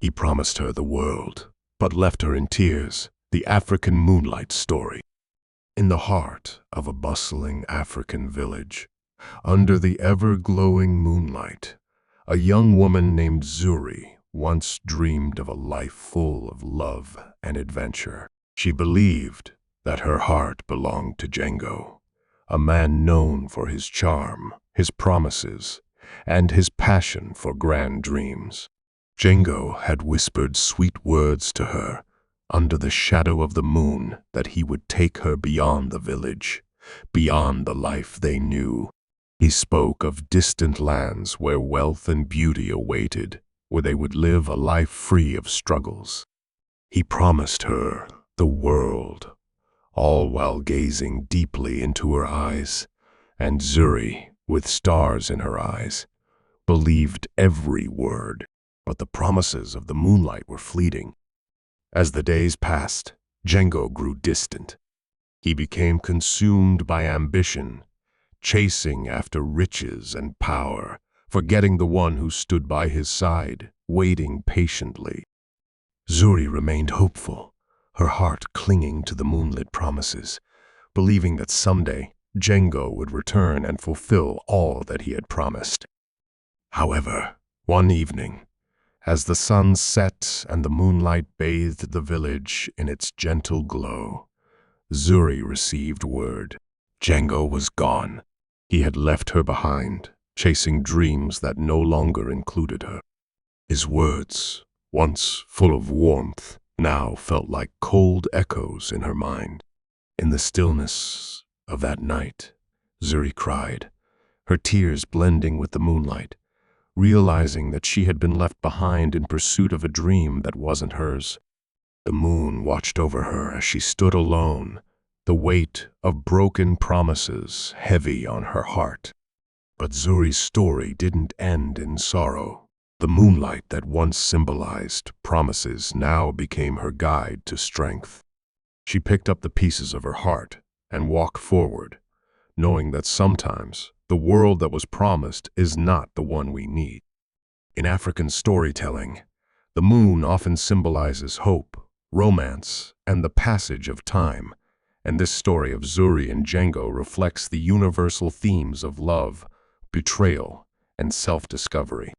He promised her the world, but left her in tears. The African Moonlight Story. In the heart of a bustling African village, under the ever-glowing moonlight, a young woman named Zuri once dreamed of a life full of love and adventure. She believed that her heart belonged to Django, a man known for his charm, his promises, and his passion for grand dreams. Django had whispered sweet words to her under the shadow of the moon that he would take her beyond the village, beyond the life they knew. He spoke of distant lands where wealth and beauty awaited, where they would live a life free of struggles. He promised her the world, all while gazing deeply into her eyes, and Zuri, with stars in her eyes, believed every word. But the promises of the moonlight were fleeting. As the days passed, Django grew distant. He became consumed by ambition, chasing after riches and power, forgetting the one who stood by his side, waiting patiently. Zuri remained hopeful, her heart clinging to the moonlit promises, believing that someday Django would return and fulfill all that he had promised. However, one evening, as the sun set and the moonlight bathed the village in its gentle glow, Zuri received word. Django was gone. He had left her behind, chasing dreams that no longer included her. His words, once full of warmth, now felt like cold echoes in her mind. In the stillness of that night, Zuri cried, her tears blending with the moonlight, realizing that she had been left behind in pursuit of a dream that wasn't hers. The moon watched over her as she stood alone, the weight of broken promises heavy on her heart. But Zuri's story didn't end in sorrow. The moonlight that once symbolized promises now became her guide to strength. She picked up the pieces of her heart and walked forward, knowing that sometimes the world that was promised is not the one we need. In African storytelling, the moon often symbolizes hope, romance, and the passage of time, and this story of Zuri and Django reflects the universal themes of love, betrayal, and self-discovery.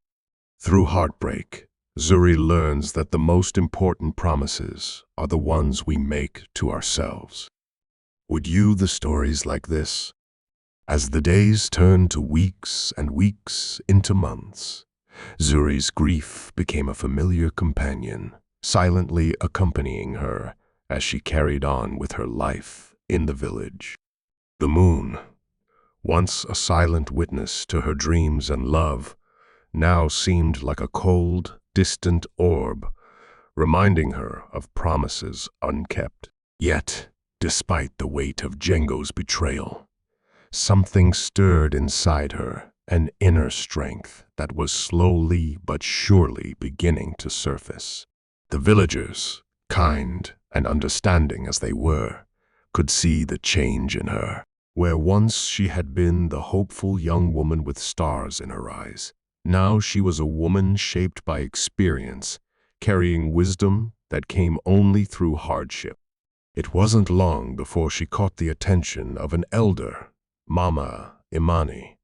Through heartbreak, Zuri learns that the most important promises are the ones we make to ourselves. Would you the stories like this? As the days turned to weeks and weeks into months, Zuri's grief became a familiar companion, silently accompanying her as she carried on with her life in the village. The moon, once a silent witness to her dreams and love, now seemed like a cold, distant orb, reminding her of promises unkept. Yet, despite the weight of Django's betrayal, something stirred inside her, an inner strength that was slowly but surely beginning to surface. The villagers, kind and understanding as they were, could see the change in her. Where once she had been the hopeful young woman with stars in her eyes, now she was a woman shaped by experience, carrying wisdom that came only through hardship. It wasn't long before she caught the attention of an elder, Mama Imani,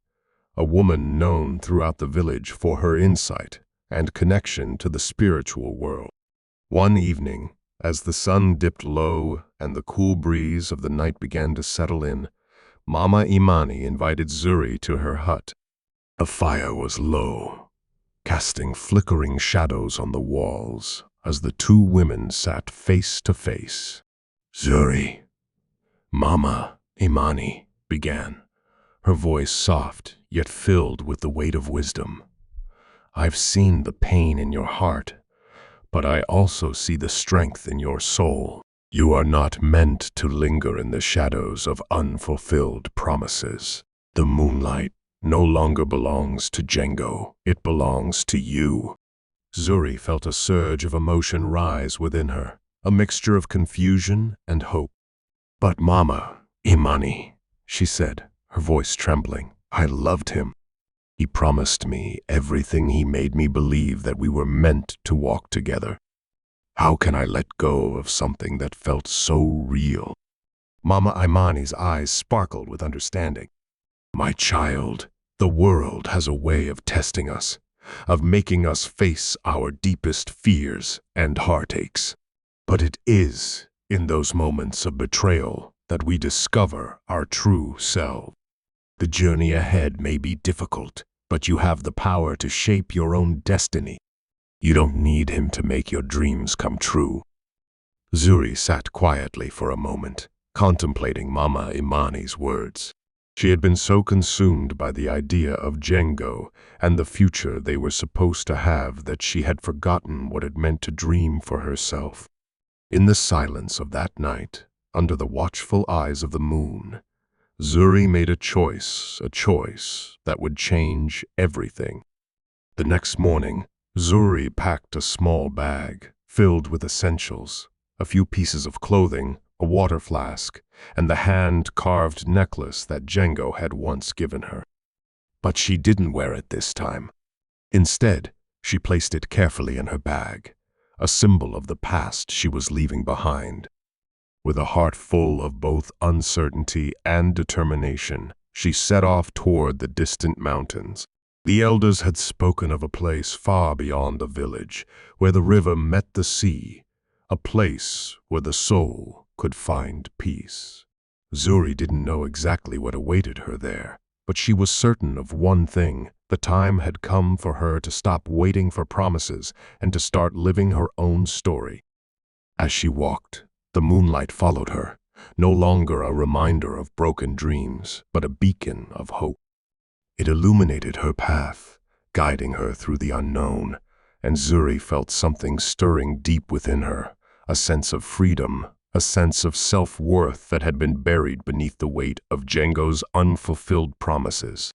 a woman known throughout the village for her insight and connection to the spiritual world. One evening, as the sun dipped low and the cool breeze of the night began to settle in, Mama Imani invited Zuri to her hut. The fire was low, casting flickering shadows on the walls as the two women sat face to face. "Zuri," Mama Imani began, her voice soft yet filled with the weight of wisdom. "I've seen the pain in your heart, but I also see the strength in your soul. You are not meant to linger in the shadows of unfulfilled promises. The moonlight no longer belongs to Django, it belongs to you." Zuri felt a surge of emotion rise within her, a mixture of confusion and hope. "But Mama Imani," she said, her voice trembling, "I loved him. He promised me everything. He made me believe that we were meant to walk together. How can I let go of something that felt so real?" Mama Imani's eyes sparkled with understanding. "My child, the world has a way of testing us, of making us face our deepest fears and heartaches. But it is in those moments of betrayal that we discover our true self. The journey ahead may be difficult, but you have the power to shape your own destiny. You don't need him to make your dreams come true." Zuri sat quietly for a moment, contemplating Mama Imani's words. She had been so consumed by the idea of Django and the future they were supposed to have that she had forgotten what it meant to dream for herself. In the silence of that night, under the watchful eyes of the moon, Zuri made a choice that would change everything. The next morning, Zuri packed a small bag filled with essentials, a few pieces of clothing, a water flask, and the hand-carved necklace that Django had once given her. But she didn't wear it this time. Instead, she placed it carefully in her bag, a symbol of the past she was leaving behind. With a heart full of both uncertainty and determination, she set off toward the distant mountains. The elders had spoken of a place far beyond the village, where the river met the sea, a place where the soul could find peace. Zuri didn't know exactly what awaited her there, but she was certain of one thing: the time had come for her to stop waiting for promises and to start living her own story. As she walked, the moonlight followed her, no longer a reminder of broken dreams, but a beacon of hope. It illuminated her path, guiding her through the unknown, and Zuri felt something stirring deep within her, a sense of freedom, a sense of self-worth that had been buried beneath the weight of Django's unfulfilled promises.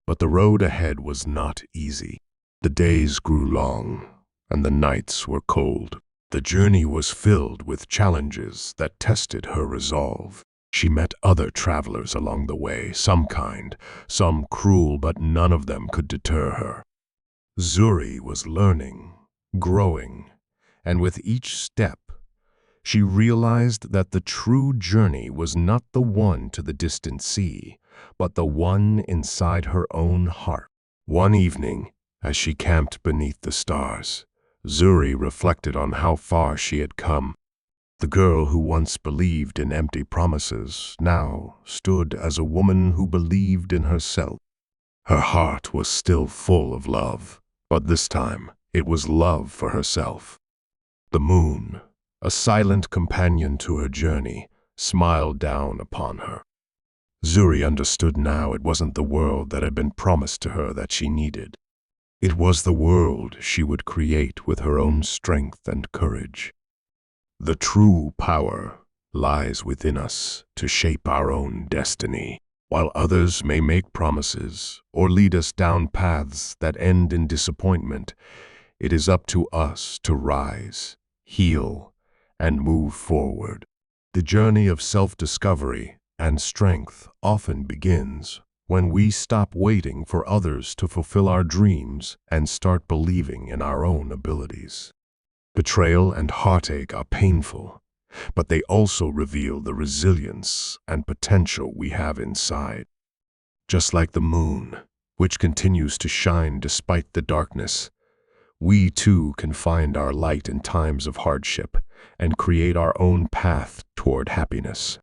But the road ahead was not easy. The days grew long, and the nights were cold. The journey was filled with challenges that tested her resolve. She met other travelers along the way, some kind, some cruel, but none of them could deter her. Zuri was learning, growing, and with each step, she realized that the true journey was not the one to the distant sea, but the one inside her own heart. One evening, as she camped beneath the stars, Zuri reflected on how far she had come. The girl who once believed in empty promises now stood as a woman who believed in herself. Her heart was still full of love, but this time it was love for herself. The moon, a silent companion to her journey, smiled down upon her. Zuri understood now it wasn't the world that had been promised to her that she needed. It was the world she would create with her own strength and courage. The true power lies within us to shape our own destiny. While others may make promises or lead us down paths that end in disappointment, it is up to us to rise, heal, and move forward. The journey of self-discovery and strength often begins when we stop waiting for others to fulfill our dreams and start believing in our own abilities. Betrayal and heartache are painful, but they also reveal the resilience and potential we have inside. Just like the moon, which continues to shine despite the darkness, we too can find our light in times of hardship and create our own path toward happiness.